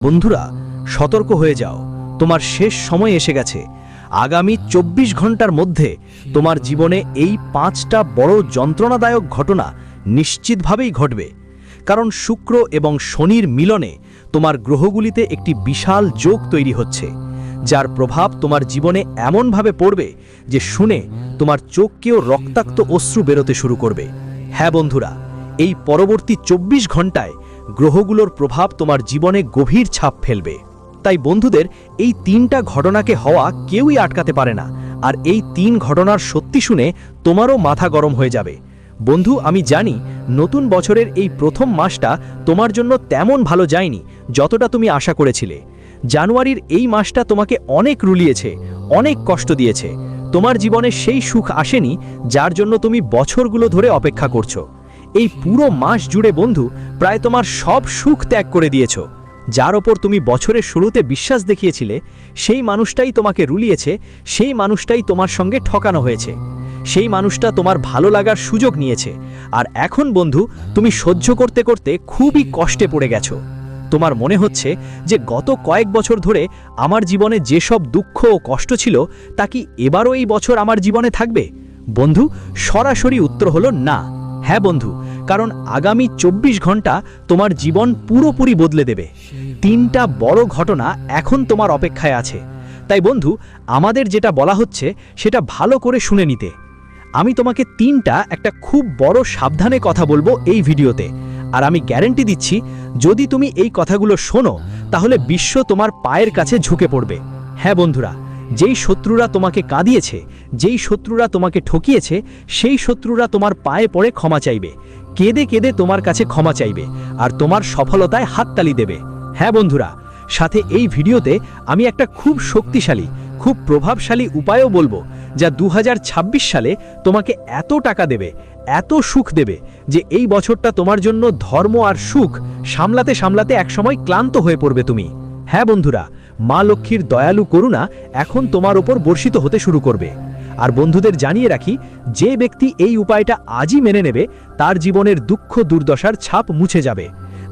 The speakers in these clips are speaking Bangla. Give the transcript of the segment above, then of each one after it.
বন্ধুরা, সতর্ক হয়ে যাও, তোমার শেষ সময় এসে গেছে। আগামী 24 ঘন্টার মধ্যে তোমার জীবনে এই 5টা বড় যন্ত্রণাদায়ক ঘটনা নিশ্চিতভাবেই ঘটবে। কারণ শুক্র এবং শনির মিলনে তোমার গ্রহগুলিতে একটি বিশাল যোগ তৈরি হচ্ছে, যার প্রভাব তোমার জীবনে এমনভাবে পড়বে যে শুনে তোমার চোখকেও রক্তাক্ত অশ্রু বেরোতে শুরু করবে। হ্যাঁ বন্ধুরা, এই পরবর্তী 24 ঘন্টায় গ্রহগুলোর প্রভাব তোমার জীবনে গভীর ছাপ ফেলবে। তাই বন্ধুদের, এই 3টা ঘটনাকে হওয়া কেউই আটকাতে পারে না। আর এই 3 ঘটনার সত্যি শুনে তোমারও মাথা গরম হয়ে যাবে। বন্ধু, আমি জানি নতুন বছরের এই প্রথম মাসটা তোমার জন্য তেমন ভালো যায়নি যতটা তুমি আশা করেছিলে। জানুয়ারির এই মাসটা তোমাকে অনেক রুলিয়েছে, অনেক কষ্ট দিয়েছে। তোমার জীবনে সেই সুখ আসেনি যার জন্য তুমি বছরগুলো ধরে অপেক্ষা করছো। এই পুরো মাস জুড়ে বন্ধু প্রায় তোমার সব সুখ ত্যাগ করে দিয়েছো। যার ওপর তুমি বছরের শুরুতে বিশ্বাস দেখিয়েছিলে, সেই মানুষটাই তোমাকে রুলিয়েছে, সেই মানুষটাই তোমার সঙ্গে ঠকানো হয়েছে। সেই মানুষটা তোমার ভালো লাগার সুযোগ নিয়েছে। আর এখন বন্ধু, তুমি সহ্য করতে করতে খুবই কষ্টে পড়ে গেছো। তোমার মনে হচ্ছে যে গত কয়েক বছর ধরে আমার জীবনে যেসব দুঃখ ও কষ্ট ছিল, তা কি এবারও এই বছর আমার জীবনে থাকবে? বন্ধু, সরাসরি উত্তর হলো না। হ্যাঁ বন্ধু, কারণ আগামী 24 ঘন্টা তোমার জীবন পুরোপুরি বদলে দেবে। 3টা বড় ঘটনা এখন তোমার অপেক্ষায় আছে। তাই বন্ধু, আমাদের যেটা বলা হচ্ছে সেটা ভালো করে শুনে নিতে। আমি তোমাকে 3টা একটা খুব বড় সাবধানে কথা বলবো এই ভিডিওতে। আর আমি গ্যারান্টি দিচ্ছি, যদি তুমি এই কথাগুলো শোনো, তাহলে বিশ্ব তোমার পায়ের কাছে ঝুঁকে পড়বে। হ্যাঁ বন্ধুরা, যেই শত্রুরা তোমাকে কাঁদিয়েছে, যেই শত্রুরা তোমাকে ঠকিয়েছে, সেই শত্রুরা তোমার পায়ে পড়ে ক্ষমা চাইবে, কেঁদে কেঁদে তোমার কাছে ক্ষমা চাইবে, আর তোমার সফলতায় হাততালি দেবে। হ্যাঁ বন্ধুরা, সাথে এই ভিডিওতে আমি একটা খুব শক্তিশালী, খুব প্রভাবশালী উপায়ও বলবো, যা 2026 সালে তোমাকে এত টাকা দেবে, এত সুখ দেবে, যে এই বছরটা তোমার জন্য ধর্ম আর সুখ সামলাতে সামলাতে একসময় ক্লান্ত হয়ে পড়বে তুমি। হ্যাঁ বন্ধুরা, মা লক্ষ্মীর দয়ালু করুণা এখন তোমার উপর বর্ষিত হতে শুরু করবে। আর বন্ধুদের জানিয়ে রাখি, যে ব্যক্তি এই উপায়টা আজই মেনে নেবে, তার জীবনের দুঃখ দুর্দশার ছাপ মুছে যাবে।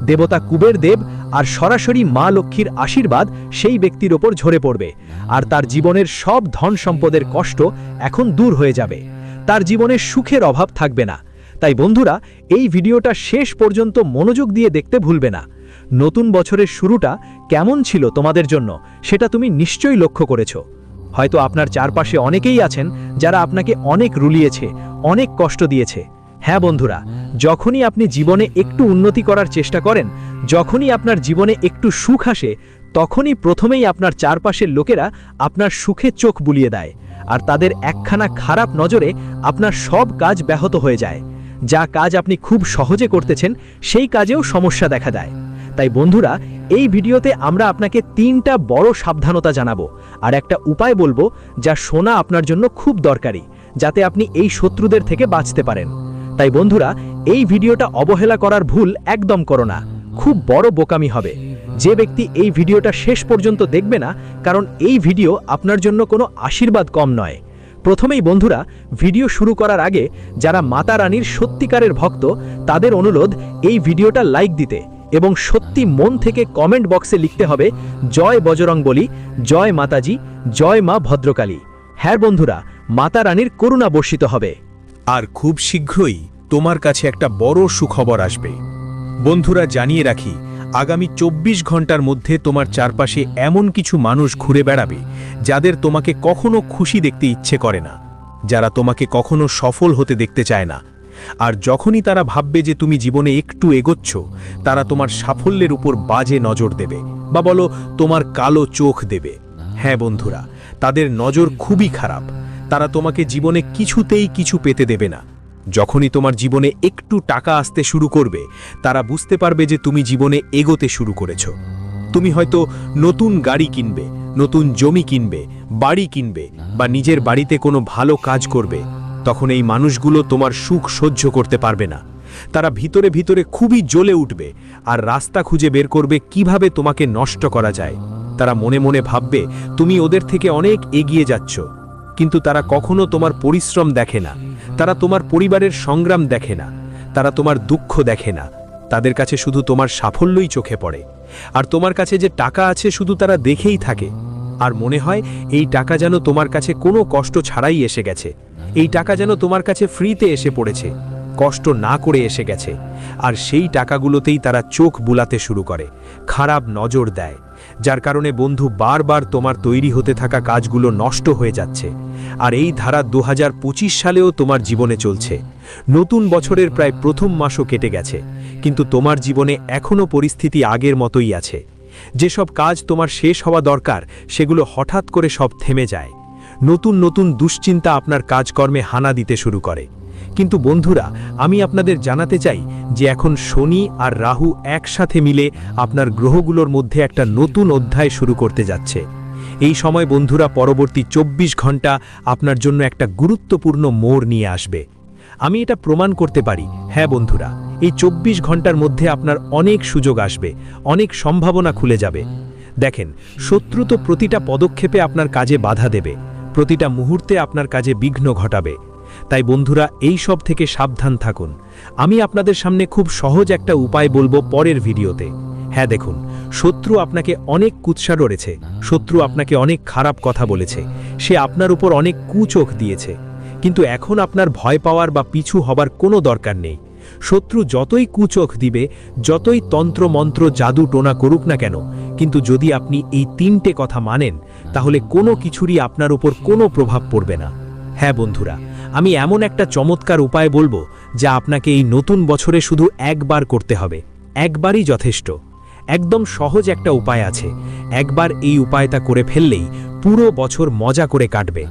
দেবতা কুবের দেব আর সরাসরি মা লক্ষ্মীর আশীর্বাদ সেই ব্যক্তির ওপর ঝরে পড়বে। আর তার জীবনের সব ধন সম্পদের কষ্ট এখন দূর হয়ে যাবে। তার জীবনে সুখের অভাব থাকবে না। তাই বন্ধুরা, এই ভিডিওটা শেষ পর্যন্ত মনোযোগ দিয়ে দেখতে ভুলবে না। নতুন বছরের শুরুটা কেমন ছিল তোমাদের জন্য, সেটা তুমি নিশ্চয়ই লক্ষ্য করেছো। হয়তো আপনার চারপাশে অনেকেই আছেন যারা আপনাকে অনেক রুলিয়েছে, অনেক কষ্ট দিয়েছে। হ্যাঁ বন্ধুরা, যখনই আপনি জীবনে একটু উন্নতি করার চেষ্টা করেন, যখনই আপনার জীবনে একটু সুখ আসে, তখনই প্রথমেই আপনার চারপাশের লোকেরা আপনার সুখে চোখ বুলিয়ে দেয়। আর তাদের একখানা খারাপ নজরে আপনার সব কাজ ব্যাহত হয়ে যায়। যা কাজ আপনি খুব সহজে করতেছেন, সেই কাজেও সমস্যা দেখা দেয়। তাই বন্ধুরা, এই ভিডিওতে আমরা আপনাকে 3টা বড় সাবধানতা জানাবো, আর একটা উপায় বলবো যা শোনা আপনার জন্য খুব দরকারি, যাতে আপনি এই শত্রুদের থেকে বাঁচতে পারেন। তাই বন্ধুরা, এই ভিডিওটা অবহেলা করার ভুল একদম করো না। খুব বড় বোকামি হবে যে ব্যক্তি এই ভিডিওটা শেষ পর্যন্ত দেখবে না, কারণ এই ভিডিও আপনার জন্য কোনো আশীর্বাদ কম নয়। প্রথমেই বন্ধুরা, ভিডিও শুরু করার আগে যারা মাতা রানীর সত্যিকারের ভক্ত, তাদের অনুরোধ এই ভিডিওটা লাইক দিতে এবং সত্যি মন থেকে কমেন্ট বক্সে লিখতে হবে, জয় বজরংবলী, জয় মাতাজি, জয় মা ভদ্রকালী। হ্যাঁ বন্ধুরা, মাতা রানীর করুণা বর্ষিত হবে। আর খুব শীঘ্রই তোমার কাছে একটা বড় সুখবর আসবে। বন্ধুরা, জানিয়ে রাখি, আগামী 24 ঘন্টার মধ্যে তোমার চারপাশে এমন কিছু মানুষ ঘুরে বেড়াবে যাদের তোমাকে কখনো খুশি দেখতে ইচ্ছে করে না, যারা তোমাকে কখনো সফল হতে দেখতে চায় না। আর যখনই তারা ভাববে যে তুমি জীবনে একটু এগোচ্ছ, তারা তোমার সাফল্যের উপর বাজে নজর দেবে, বা বলো তোমার কালো চোখ দেবে। হ্যাঁ বন্ধুরা, তাদের নজর খুবই খারাপ। তারা তোমাকে জীবনে কিছুতেই কিছু পেতে দেবে না। যখনই তোমার জীবনে একটু টাকা আসতে শুরু করবে, তারা বুঝতে পারবে যে তুমি জীবনে এগোতে শুরু করেছো। তুমি হয়তো নতুন গাড়ি কিনবে, নতুন জমি কিনবে, বাড়ি কিনবে, বা নিজের বাড়িতে কোনো ভালো কাজ করবে। তখন এই মানুষগুলো তোমার সুখ সহ্য করতে পারবে না। তারা ভিতরে ভিতরে খুবই জ্বলে উঠবে আর রাস্তা খুঁজে বের করবে কিভাবে তোমাকে নষ্ট করা যায়। তারা মনে মনে ভাববে তুমি ওদের থেকে অনেক এগিয়ে যাচ্ছ, কিন্তু তারা কখনো তোমার পরিশ্রম দেখে না। তারা তোমার পরিবারের সংগ্রাম দেখে না। তারা তোমার দুঃখ দেখে না। তাদের কাছে শুধু তোমার সাফল্যই চোখে পড়ে। আর তোমার কাছে যে টাকা আছে শুধু তারা দেখেই থাকে আর মনে হয় এই টাকা যেন তোমার কাছে কোনো কষ্ট ছাড়াই এসে গেছে, এই টাকা যেন তোমার কাছে ফ্রিতে এসে পড়েছে, কষ্ট না করে এসে গেছে। আর সেই টাকাগুলোতেই তারা চোখ বুলাতে শুরু করে, খারাপ নজর দেয়, যার কারণে বন্ধু বারবার তোমার তৈরি হতে থাকা কাজগুলো নষ্ট হয়ে যাচ্ছে। আর এই ধারা 2025 সালেও তোমার জীবনে চলছে। নতুন বছরের প্রায় প্রথম মাসও কেটে গেছে, কিন্তু তোমার জীবনে এখনও পরিস্থিতি আগের মতোই আছে। যেসব কাজ তোমার শেষ হওয়া দরকার সেগুলো হঠাৎ করে সব থেমে যায়। নতুন নতুন দুশ্চিন্তা আপনার কাজকর্মে হানা দিতে শুরু করে। কিন্তু বন্ধুরা, আমি আপনাদের জানাতে চাই যে এখন শনি আর রাহু একসাথে মিলে আপনার গ্রহগুলোর মধ্যে একটা নতুন অধ্যায় শুরু করতে যাচ্ছে। এই সময় বন্ধুরা পরবর্তী 24 ঘন্টা আপনার জন্য একটা গুরুত্বপূর্ণ মোড় নিয়ে আসবে। আমি এটা প্রমাণ করতে পারি। হ্যাঁ বন্ধুরা, এই 24 ঘন্টার মধ্যে আপনার অনেক সুযোগ আসবে, অনেক সম্ভাবনা খুলে যাবে। দেখেন, শত্রু তো প্রতিটা পদক্ষেপে আপনার কাজে বাধা দেবে, প্রতিটা মুহূর্তে আপনার কাজে বিঘ্ন ঘটাবে। তাই বন্ধুরা, এই সব থেকে সাবধান থাকুন। আমি আপনাদের সামনে খুব সহজ একটা উপায় বলবো পরের ভিডিওতে। হ্যাঁ দেখুন, শত্রু আপনাকে অনেক কুৎসা রয়েছে, শত্রু আপনাকে অনেক খারাপ কথা বলেছে, সে আপনার উপর অনেক কুচোখ দিয়েছে। কিন্তু এখন আপনার ভয় পাওয়ার বা পিছু হবার কোনো দরকার নেই। শত্রু যতই কুচোখ দিবে, যতই তন্ত্র মন্ত্র জাদু টোনা করুক না কেন, কিন্তু যদি আপনি এই 3টে কথা মানেন, তাহলে কোনো কিছুরই আপনার উপর কোনো প্রভাব পড়বে না। হ্যাঁ বন্ধুরা, আমি এমন একটা চমৎকার উপায় বলবো যা আপনাকে এই নতুন বছরে শুধু একবার করতে হবে, একবারই যথেষ্ট। একদম সহজ একটা উপায় আছে, একবার এই উপায়টা করে ফেললেই পুরো বছর মজা করে কাটবে,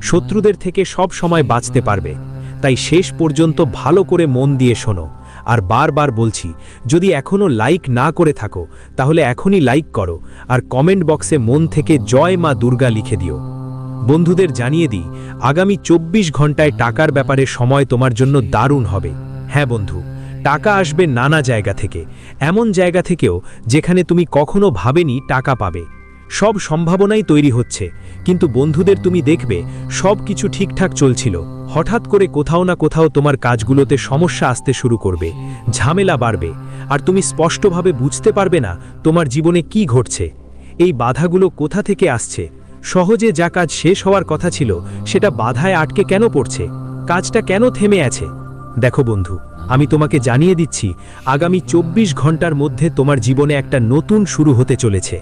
শত্রুদের থেকে সব সময় বাঁচতে পারবে। তাই শেষ পর্যন্ত ভালো করে মন দিয়ে শোনো। আর বারবার বলছি, যদি এখনও লাইক না করে থাকো তাহলে এখনই লাইক করো, আর কমেন্ট বক্সে মন থেকে জয় মা দুর্গা লিখে দিও। বন্ধুদের জানিয়ে দিই, আগামী 24 ঘন্টায় টাকার ব্যাপারে সময় তোমার জন্য দারুণ হবে। হ্যাঁ বন্ধু, টাকা আসবে নানা জায়গা থেকে, এমন জায়গা থেকেও যেখানে তুমি কখনো ভাবেনি টাকা পাবে। সব সম্ভাবনাই তৈরি হচ্ছে, কিন্তু বন্ধুদের তুমি দেখবে সব কিছু ঠিকঠাক চলছিল, হঠাৎ করে কোথাও না কোথাও তোমার কাজগুলোতে সমস্যা আসতে শুরু করবে, ঝামেলা বাড়বে, আর তুমি স্পষ্টভাবে বুঝতে পারবে না তোমার জীবনে কি ঘটছে, এই বাধাগুলো কোথা থেকে আসছে। সহজে যা কাজ শেষ হওয়ার কথা ছিল সেটা বাধায় আটকে কেন পড়ছে, কাজটা কেন থেমে আছে। দেখো বন্ধু, আমি তোমাকে জানিয়ে দিচ্ছি, আগামী 24 ঘন্টার মধ্যে তোমার জীবনে একটা নতুন শুরু হতে চলেছে।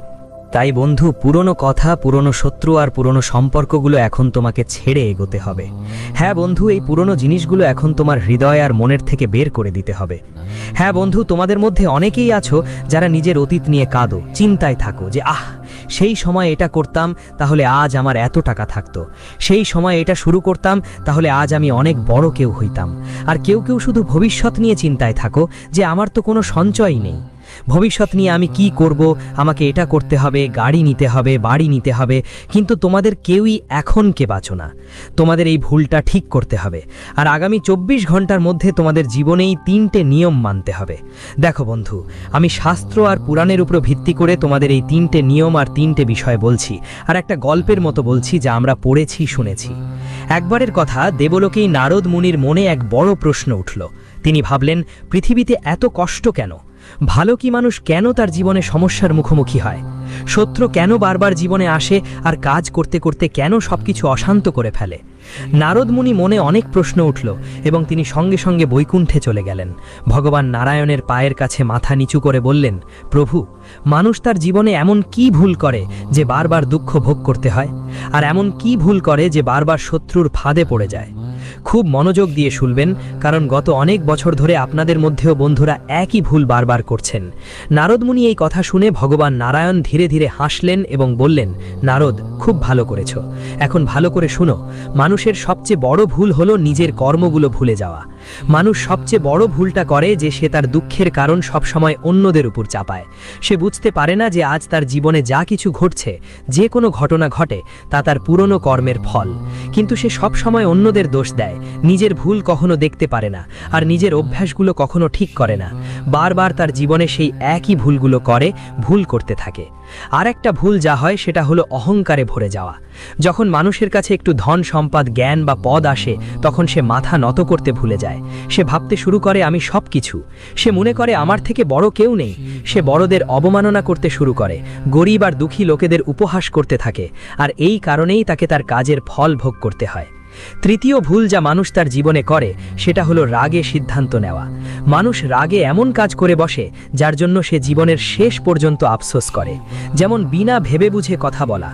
তাই বন্ধু, পুরনো কথা, পুরনো শত্রু আর পুরনো সম্পর্কগুলো এখন তোমাকে ছেড়ে এগোতে হবে। হ্যাঁ বন্ধু, এই পুরনো জিনিসগুলো এখন তোমার হৃদয় আর মনের থেকে বের করে দিতে হবে। হ্যাঁ বন্ধু, তোমাদের মধ্যে অনেকেই আছো যারা নিজের অতীত নিয়ে কাঁদো, চিন্তায় থাকো যে সেই সময় এটা করতাম তাহলে আজ আমার এত টাকা থাকতো, সেই সময় এটা শুরু করতাম তাহলে আজ আমি অনেক বড় কেউ হইতাম। আর কেউ কেউ শুধু ভবিষ্যৎ নিয়ে চিন্তায় থাকো যে আমার তো কোনো সঞ্চয়ই নেই, ভবিষ্যৎ নিয়ে আমি কি করব, আমাকে এটা করতে হবে, গাড়ি নিতে হবে, বাড়ি নিতে হবে। কিন্তু তোমাদের কেউই এখনকে বাঁচো না, তোমাদের এই ভুলটা ঠিক করতে হবে। আর আগামী 24 ঘন্টার মধ্যে তোমাদের জীবনেই 3টে নিয়ম মানতে হবে। দেখো বন্ধু, আমি শাস্ত্র আর পুরাণের উপর ভিত্তি করে তোমাদের এই 3টে নিয়ম আর 3টে বিষয় বলছি, আর একটা গল্পের মতো বলছি যা আমরা পড়েছি, শুনেছি। একবারের কথা, দেবলোকেই নারদ মুনির মনে এক বড় প্রশ্ন উঠল। তিনি ভাবলেন, পৃথিবীতে এত কষ্ট কেন? ভালো কি মানুষ কেন তার জীবনে সমস্যার মুখোমুখি হয়? শত্রু কেন বারবার জীবনে আসে আর কাজ করতে করতে কেন সবকিছু অশান্ত করে ফেলে? নারদ মুনি মনে অনেক প্রশ্ন উঠল এবং তিনি সঙ্গে সঙ্গে বৈকুণ্ঠে চলে গেলেন। ভগবান নারায়ণের পায়ের কাছে মাথা নিচু করে বললেন, প্রভু, মানুষ তার জীবনে এমন কি ভুল করে যে বারবার দুঃখ ভোগ করতে হয়? আর এমন কি ভুল করে যে বারবার শত্রুর ফাঁদে পড়ে যায়? খুব মনোযোগ দিয়ে শুনবেন, কারণ গত অনেক বছর ধরে আপনাদের মধ্যেও বন্ধুরা একই ভুল বারবার করছেন। নারদ মুনি এই কথা শুনে ভগবান নারায়ণ ধীরে ধীরে হাসলেন এবং বললেন, নারদ, খুব ভালো করেছ। এখন ভালো করে শুনো, মানুষের সবচেয়ে বড় ভুল হলো নিজের কর্মগুলো ভুলে যাওয়া। মানুষ সবচেয়ে বড় ভুলটা করে যে সে তার দুঃখের কারণ সবসময় অন্যদের উপর চাপায়। সে বুঝতে পারে না যে আজ তার জীবনে যা কিছু ঘটছে, যে কোনো ঘটনা ঘটে, তা তার পুরনো কর্মের ফল। কিন্তু সে সবসময় অন্যদের দোষ দেয়, নিজের ভুল কখনো দেখতে পারে না, আর নিজের অভ্যাসগুলো কখনো ঠিক করে না। বারবার তার জীবনে সেই একই ভুলগুলো করে, ভুল করতে থাকে। আর একটা ভুল যা হয় সেটা হলো অহংকারে ভরে যাওয়া। যখন মানুষের কাছে একটু ধন সম্পদ জ্ঞান বা পদ আসে তখন সে মাথা নত করতে ভুলে যায়। সে ভাবতে শুরু করে আমি সব কিছু। সে মনে করে আমার থেকে বড় কেউ নেই। সে বড়দের অবমাননা করতে শুরু করে, গরিব আর দুঃখী লোকেদের উপহাস করতে থাকে, আর এই কারণেই তাকে তার কাজের ফল ভোগ করতে হয়। তৃতীয় ভুল যা মানুষ তার জীবনে করে সেটা হলো রাগে সিদ্ধান্ত নেওয়া। মানুষ রাগে এমন কাজ করে বসে যার জন্য সে জীবনের শেষ পর্যন্ত আফসোস করে। যেমন বিনা ভেবে বুঝে কথা বলা।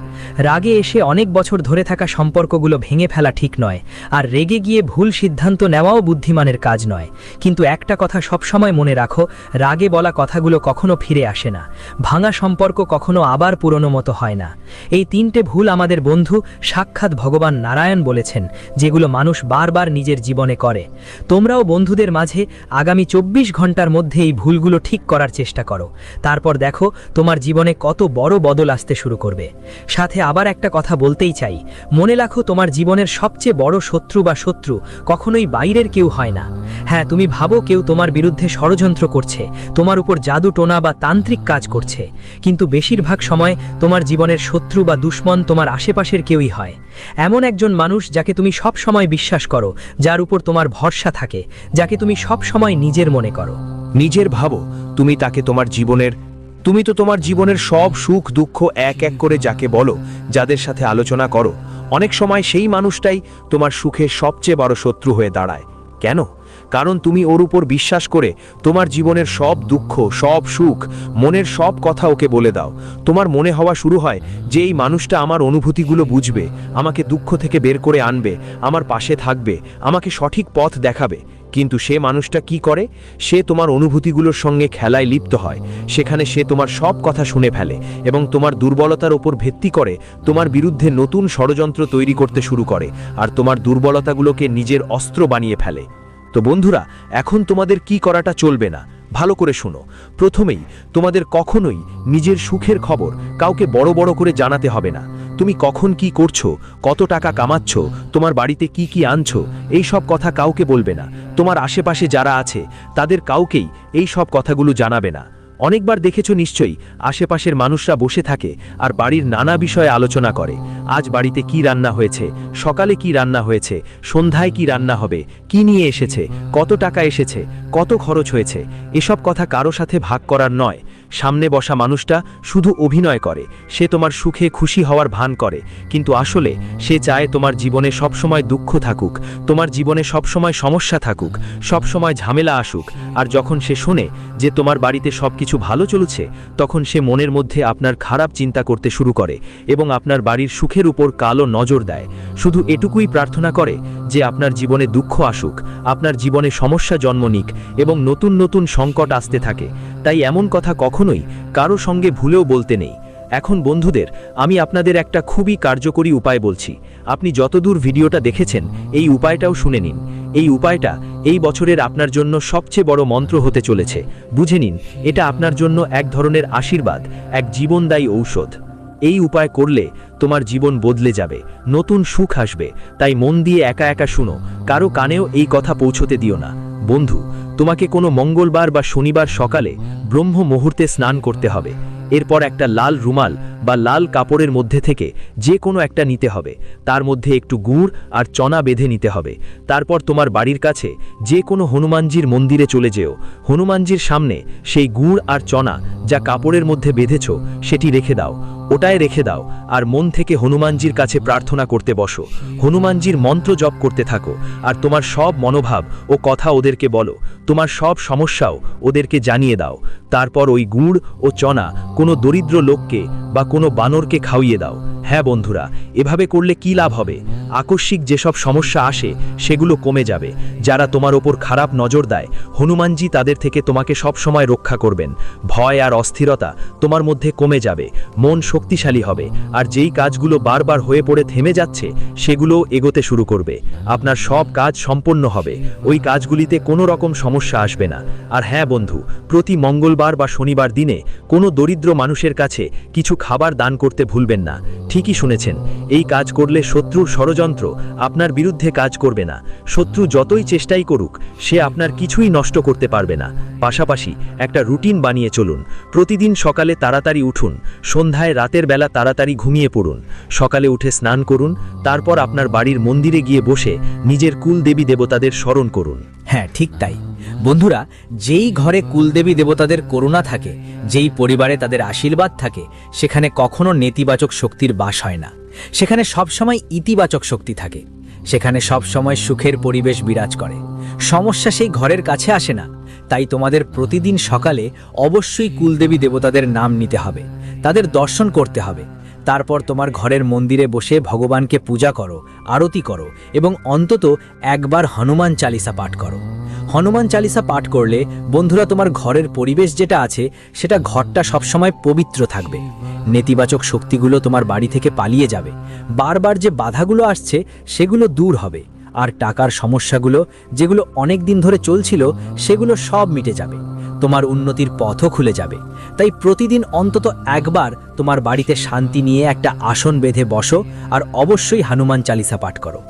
রাগে এসে অনেক বছর ধরে থাকা সম্পর্কগুলো ভেঙে ফেলা ঠিক নয়, আর রেগে গিয়ে ভুল সিদ্ধান্ত নেওয়াও বুদ্ধিমানের কাজ নয়। কিন্তু একটা কথা সবসময় মনে রাখো, রাগে বলা কথাগুলো কখনো ফিরে আসে না। ভাঙা সম্পর্ক কখনো আবার পুরনো মতো হয় না। এই তিনটে ভুল আমাদের বন্ধু সাক্ষাৎ ভগবান নারায়ণ বলেছেন, যেগুলো মানুষ বারবার নিজের জীবনে করে। তোমরাও বন্ধুদের মাঝে আগামী 24 ঘন্টার মধ্যে এই ভুলগুলো ঠিক করার চেষ্টা করো। তারপর দেখো তোমার জীবনে কত বড় বদল আসতে শুরু করবে। সাথে আবার একটা কথা বলতেই চাই, মনে রাখো তোমার জীবনের সবচেয়ে বড় শত্রু কখনোই বাইরের কেউ হয় না। হ্যাঁ, তুমি ভাবো কেউ তোমার বিরুদ্ধে ষড়যন্ত্র করছে, তোমার উপর জাদু টোনা বা তান্ত্রিক কাজ করছে, কিন্তু বেশিরভাগ সময় তোমার জীবনের শত্রু বা দুশ্মন তোমার আশেপাশের কেউই হয়। এমন একজন মানুষ যাকে তুমি সব সময় বিশ্বাস করো, যার উপর তোমার ভরসা থাকে, যাকে তুমি সব সময় নিজের মনে করো। নিজের ভাবো, তুমি তো তোমার জীবনের সব সুখ দুঃখ এক এক করে যাকে বলো, যাদের সাথে আলোচনা করো, অনেক সময় সেই মানুষটাই তোমার সুখের সবচেয়ে বড় শত্রু হয়ে দাঁড়ায়। কেন? কারণ তুমি ওর উপর বিশ্বাস করে তোমার জীবনের সব দুঃখ, সব সুখ, মনের সব কথা ওকে বলে দাও। তোমার মনে হওয়া শুরু হয় যে এই মানুষটা আমার অনুভূতিগুলো বুঝবে, আমাকে দুঃখ থেকে বের করে আনবে, আমার পাশে থাকবে, আমাকে সঠিক পথ দেখাবে। কিন্তু সে মানুষটা কি করে? সে তোমার অনুভূতিগুলোর সঙ্গে খেলায় লিপ্ত হয়। সেখানে সে তোমার সব কথা শুনে ফেলে এবং তোমার দুর্বলতার ওপর ভিত্তি করে তোমার বিরুদ্ধে নতুন ষড়যন্ত্র তৈরি করতে শুরু করে, আর তোমার দুর্বলতাগুলোকে নিজের অস্ত্র বানিয়ে ফেলে। তো বন্ধুরা, এখন তোমাদের কি করাটা চলবে না, ভালো করে শোনো। প্রথমেই তোমাদের কখনোই নিজের সুখের খবর কাউকে বড় বড় করে জানাতে হবে না। তুমি কখন কি করছো, কত টাকা কামাচ্ছ, তোমার বাড়িতে কি কি আনছো, এই সব কথা কাউকে বলবে না। তোমার আশেপাশে যারা আছে তাদের কাউকেই এই সব কথাগুলো জানাবে না। অনেকবার দেখেছো নিশ্চয়ই, আশেপাশের মানুষরা বসে থাকে আর বাড়ির নানা বিষয়ে আলোচনা করে। আজ বাড়িতে কি রান্না হয়েছে, সকালে কি রান্না হয়েছে, সন্ধ্যায় কি রান্না হবে, কি নিয়ে এসেছে, কত টাকা এসেছে, কত খরচ হয়েছে। এসব কথা কারো সাথে ভাগ করার নয়। সামনে বসা মানুষটা শুধু অভিনয় করে, সে তোমার সুখে খুশি হওয়ার ভান করে, কিন্তু আসলে সে চায় তোমার জীবনে সবসময় দুঃখ থাকুক, তোমার জীবনে সবসময় সমস্যা থাকুক, সবসময় ঝামেলা আসুক। আর যখন সে শোনে যে তোমার বাড়িতে সবকিছু ভালো চলছে, তখন সে মনের মধ্যে আপনার খারাপ চিন্তা করতে শুরু করে এবং আপনার বাড়ির সুখের উপর কালো নজর দেয়। শুধু এটুকুই প্রার্থনা করে যে আপনার জীবনে দুঃখ আসুক, আপনার জীবনে সমস্যা জন্ম নিক এবং নতুন নতুন সংকট আসতে থাকে। তাই এমন কথা কখনোই কারো সঙ্গে ভুলেও বলতে নেই। এখন বন্ধুদের, আমি আপনাদের একটা খুবই কার্যকরী উপায় বলছি। আপনি যতদূর ভিডিওটা দেখেছেন এই উপায়টাও শুনে নিন। এই উপায়টা এই বছরের আপনার জন্য সবচেয়ে বড় মন্ত্র হতে চলেছে। বুঝে নিন, এটা আপনার জন্য এক ধরনের আশীর্বাদ, এক জীবনদায়ী ঔষধ। এই উপায় করলে তোমার জীবন বদলে যাবে, নতুন সুখ আসবে। তাই মন দিয়ে একা একা শুনো, কারো কানেও এই কথা পৌঁছতে দিও না। বন্ধু, তোমাকে কোনো মঙ্গলবার বা শনিবার সকালে ব্রহ্ম মুহূর্তে স্নান করতে হবে। এরপর একটা লাল রুমাল বা লাল কাপড়ের মধ্যে থেকে যে কোনো একটা নিতে হবে। তার মধ্যে একটু গুড় আর চনা বেঁধে নিতে হবে। তারপর তোমার বাড়ির কাছে যে কোনো হনুমানজির মন্দিরে চলে যেও। হনুমানজির সামনে সেই গুড় আর চনা যা কাপড়ের মধ্যে বেঁধেছ সেটি রেখে দাও, ওটায় রেখে দাও। আর মন থেকে হনুমানজির কাছে প্রার্থনা করতে বসো। হনুমানজির মন্ত্র জপ করতে থাকো আর তোমার সব মনোভাব ও কথা ওদেরকে বলো। তোমার সব সমস্যাও ওদেরকে জানিয়ে দাও। তারপর ওই গুড় ও চনা কোনো দরিদ্র লোককে বা কোনো বানরকে খাওয়িয়ে দাও। হ্যাঁ বন্ধুরা, এভাবে করলে কি লাভ হবে? আকস্মিক যেসব সমস্যা আসে সেগুলো কমে যাবে। যারা তোমার ওপর খারাপ নজর দেয়, হনুমানজি তাদের থেকে তোমাকে সব সময় রক্ষা করবেন। ভয় আর অস্থিরতা তোমার মধ্যে কমে যাবে, মন শক্তিশালী হবে, আর যেই কাজগুলো বারবার হয়ে পড়ে থেমে যাচ্ছে সেগুলো এগোতে শুরু করবে। আপনার সব কাজ সম্পন্ন হবে, ওই কাজগুলিতে কোনো রকম সমস্যা আসবে না। আর হ্যাঁ বন্ধু, প্রতি মঙ্গলবার বা শনিবার দিনে কোনো দরিদ্র মানুষের কাছে কিছু খাবার দান করতে ভুলবেন না। ঠিকই শুনেছেন, এই কাজ করলে শত্রুর ষড়যন্ত্র আপনার বিরুদ্ধে কাজ করবে না। শত্রু যতই চেষ্টাই করুক, সে আপনার কিছুই নষ্ট করতে পারবে না। পাশাপাশি একটা রুটিন বানিয়ে চলুন। প্রতিদিন সকালে তাড়াতাড়ি উঠুন, সন্ধ্যায় রাতের বেলা তাড়াতাড়ি ঘুমিয়ে পড়ুন। সকালে উঠে স্নান করুন, তারপর আপনার বাড়ির মন্দিরে গিয়ে বসে নিজের কুলদেবী দেবতাদের স্মরণ করুন। হ্যাঁ, ঠিক তাই বন্ধুরা। যেই ঘরে কুলদেবী দেবতাদের করুণা থাকে, যেই পরিবারে তাদের আশীর্বাদ থাকে, সেখানে কখনো নেতিবাচক শক্তির বাস হয় না। সেখানে সবসময় ইতিবাচক শক্তি থাকে। সেখানে সবসময় সুখের পরিবেশ বিরাজ করে। সমস্যা সেই ঘরের কাছে আসে না। তাই তোমাদের প্রতিদিন সকালে অবশ্যই কুলদেবী দেবতাদের নাম নিতে হবে, তাদের দর্শন করতে হবে। তারপর তোমার ঘরের মন্দিরে বসে ভগবানকে পূজা করো, আরতি করো এবং অন্তত একবার হনুমান চালিসা পাঠ করো। হনুমান চালিসা পাঠ করলে বন্ধুরা তোমার ঘরের পরিবেশ যেটা আছে, সেটা ঘরটা সবসময় পবিত্র থাকবে। নেতিবাচক শক্তিগুলো তোমার বাড়ি থেকে পালিয়ে যাবে। বারবার যে বাধাগুলো আসছে সেগুলো দূর হবে। আর টাকার সমস্যাগুলো যেগুলো অনেক দিন ধরে চলছিল, সেগুলো সব মিটে যাবে। তোমার উন্নতির পথও খুলে যাবে। তাই প্রতিদিন অন্তত একবার তোমার বাড়িতে শান্তি নিয়ে একটা আসন বেঁধে বসো আর অবশ্যই হনুমান চালিসা পাঠ করো।